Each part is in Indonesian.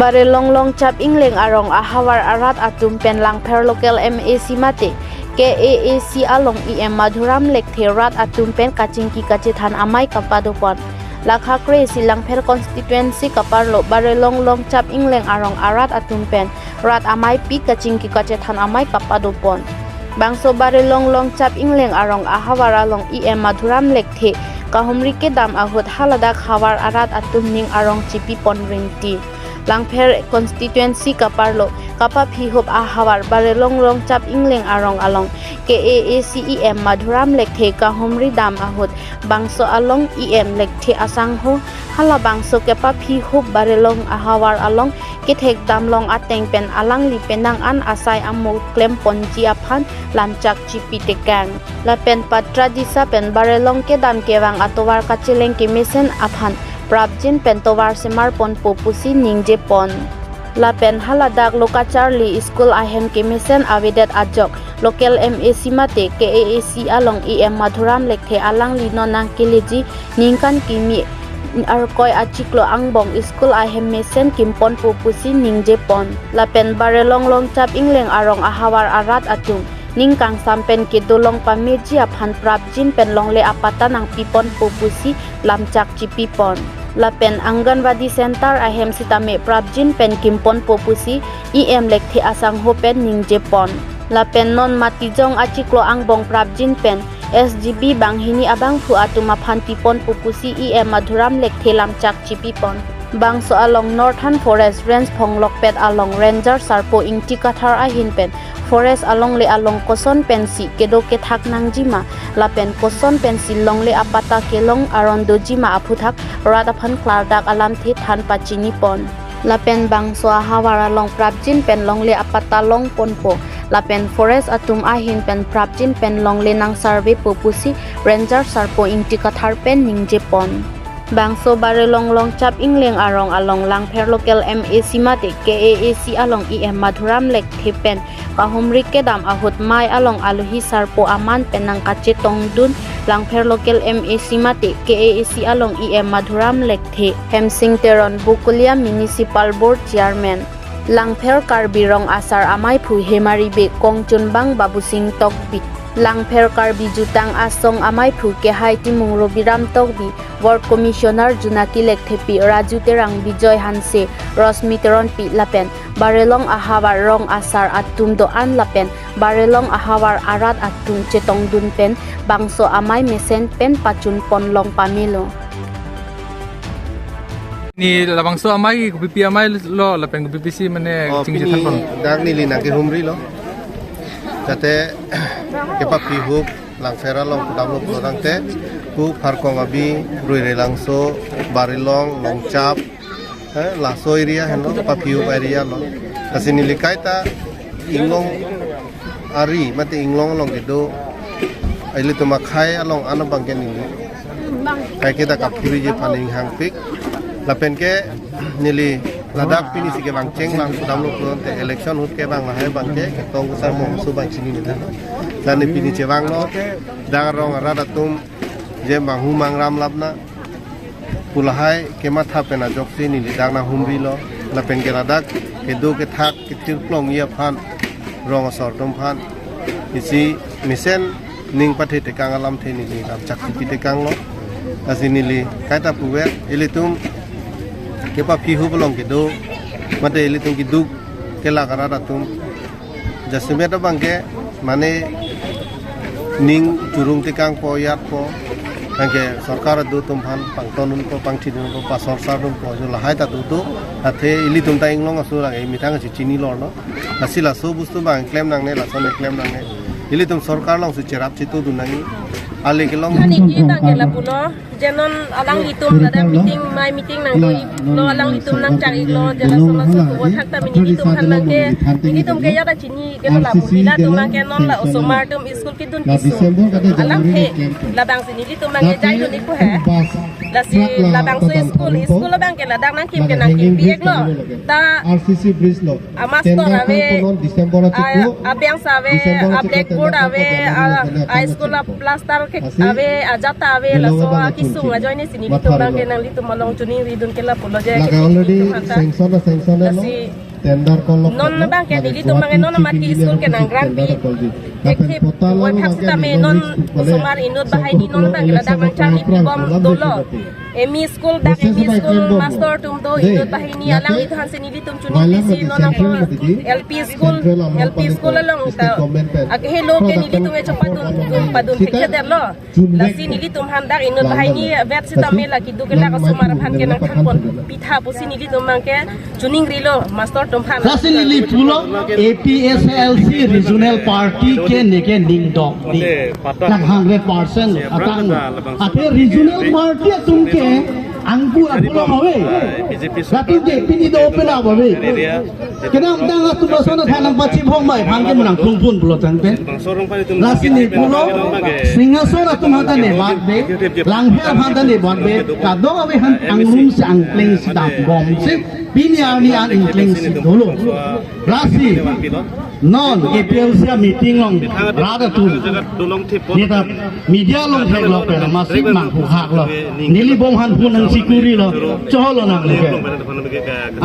Bare long long chap ingleng arong ahawar arat atum pen lang per local MAC mate KAAC along EM Madhuram lek therat atum pen kachingki kacithan amai kapadopon lakha kre silang per constituency kaparlo bare long long chap ingleng arong arat atum pen rat amai pi kachingki kacithan amai kapadopon bangso bare long long chap ingleng arong ahawar along EM Madhuram lek the kahumri ke dam ahut haladak hawar arat atum ning arong chipi pon ringti langpher constituency kaparlo kapa phihop ahawar bare long long chap ingleng arong along KAACEM Madhuram lekthe kahumri dam ahut bangso along EM lekthe asangho hala bangso kepa phihop bare long ahawar along kithek dam long ateng pen alang li penang an asai amu klem ponji aphan lamchak chipi tekang la pen patra disa pen bare long ke dam kewang atowar kachileng ke mesen aphan Prabjin pentowar semar pon popusi ningje pon la pen haladak loka charlie school ahem kemisen awedet ajok local MAC mate KAAC along EM Madhuram lekthe alang lino nang keleji ningkan kimi arkoi achiklo angbong school ahem mesen kimpon popusi ningje pon la pen bare long long chap ingleng arong ahawar arat atung ningkang sampen ke dolong pameji aphan prabjin pen longle apata nang pipon popusi lamchak chipipon lapen Anganwadi center ahem sitame prabjin pen kimpon popusi EM lekthe asang hopen ningje pon lapen non matijong achiklo angbong prabjin pen SGB banghini abang fu atuma phan pipon popusi EM Madhuram lekthe lamchak chipipon bangso along northern forest range phonglokpet along ranger sarpo ingti kathar ahin pen forest along le along koson pensi kedo ke thak nangjima lapen koson pensi long le apata kelong arondo jima aputhak radaphan klardak alam thi than pachini pon lapen bangso hawara long prabjin pen long le apata long ponpo lapen forest atum ahin pen prabjin pen long le nang survey popusi ranger sarpo ingti kathar pen ningje pon bangso bare long long chap ingleng arong along langpher local MAC mate KAAC along EM Madhuram lekthe pen kahumri kedam ahut mai along aluhi sarpo aman penang kache tongdun langpher local MAC mate KAAC along EM Madhuram lekthe hemsing teron bukulia municipal board chairman langpher karbirong asar amai phu hemari be kongchunbang babusing tokbi langpher karbi jutang asong amai phu ke hai timung robiram tokbi ward commissioner junaki lekthepi raju terang bijoy hanse rosmi teron pi lapen barelong ahawar rong asar atum do an lapen barelong ahawar arat atum chetong dun pen bangso amai mesen pen pachun pon long pamilo ni labangso amai pipi amai lo lapen PPC mane chingje than pon dak ni lina ke humri lo jate kepa pihuk langfera long kudamlo kodangte ku farkong abi ruire langso barilong longchap laso area heno kepa pihuk area lo kasini likaita inglong ari mate inglong long gedo aili to makhai along ano bangken ini kai kita kapuri je paning hangpik lapen ke nili ladak pini sige bangceng lang kudamlo kodante election hut ke bang lahai bangke ketong kusar mo su bang sini nita dan pini cewang lo darong radatum je bang humang ram labna pulahai kematha pena joksi ni lidang na humri lo lapen ke ladak ke do ke thak ke tirplong ia phan rong sortum phan isi misen ning pathe tekang alam the ni ram chakti tekang lo asini li kaita puwer ilitum kepa pihu belong gitu mate ilitum kiduk kela karada tum jasmeta bangke mane ning jurung tikang po yat po angke sarkar du tum phan pangtonun ko pangthidun ko pasor sarun ko jo lahai ta tu athe ilitum ta inglong asura ei mitang chi chini lor no asila so bustu bang claim nang ne la son claim nang ne ilitum sarkar long su cherap chitu dunangi ali kelong ani kita kela pulo jenon alang litum ada meeting nang doi lo alang litum nang cari lo jala sola so ko thak ta mini litum han lage mini litum ke yada chini ke la pulila tum nang ke non la osomar tum school ki dun pisu alang he la bang sini litum nang ke jai dun iku he la si la bang so school la bang ke la dang nang kim ke nang kim biek lo ta RCC bridge lo amasto ave December abyang save blackboard ave a school la plaster ke ave ajata ave la so kisung ajoy ni sini litum bang ke nang litum malong chuni ridun ke la pulo je Laga already sanction na lo. Tender kolok. non bang ke litum bang non mati school ke nang grand bi ekhe boy phak ta me non somar inut bahai ni non bang la da mang chang ipi bom dolo emi school master tum do inut bahai ni alang itu han sini litum chuni si non ang LP school along ta ak hello ke ni litum e padun phekhe der lo la si ni litum han dak inut bahai ni vet sita me la kidu ke la ka somar phan ke nang thapon pitha pusi ni litum bang ke chuning rilo master tum phan Rasinili pulo APSLC regional party ke neke ning dog di lang 100% atang ate regional party tumke angku apulo mawe satu je pini do opela mawe kenam dang atu basona thanam pachim hong mai phang ke menang pun pulo tangpe Rasini pulo singasora tumata ne bat be langhe phanda ne bat be kado awe han anglum se angkleng sidap bom se bini ani an ingkleng sidolo Rasi non APLC meeting long rada tu ni ta media long thek lo pe masik mang hu hak lo nili bong han hu nang sikuri lo cholo nang le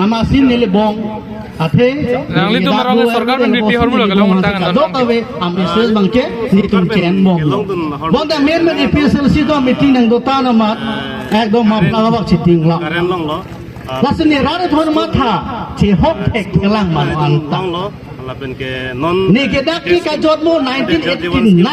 amasin nili bong athe nang litum marong sarkar men BP hormulo kalong tangan do awe ambitious bangke ni tum chen bong bonda men APLC do meeting nang do tanama ekdom mapla bak chiting lo Rasini rada thon matha che hok thek thelang man an long lo la pen ke non ni ke dak ki ka jot mo 1989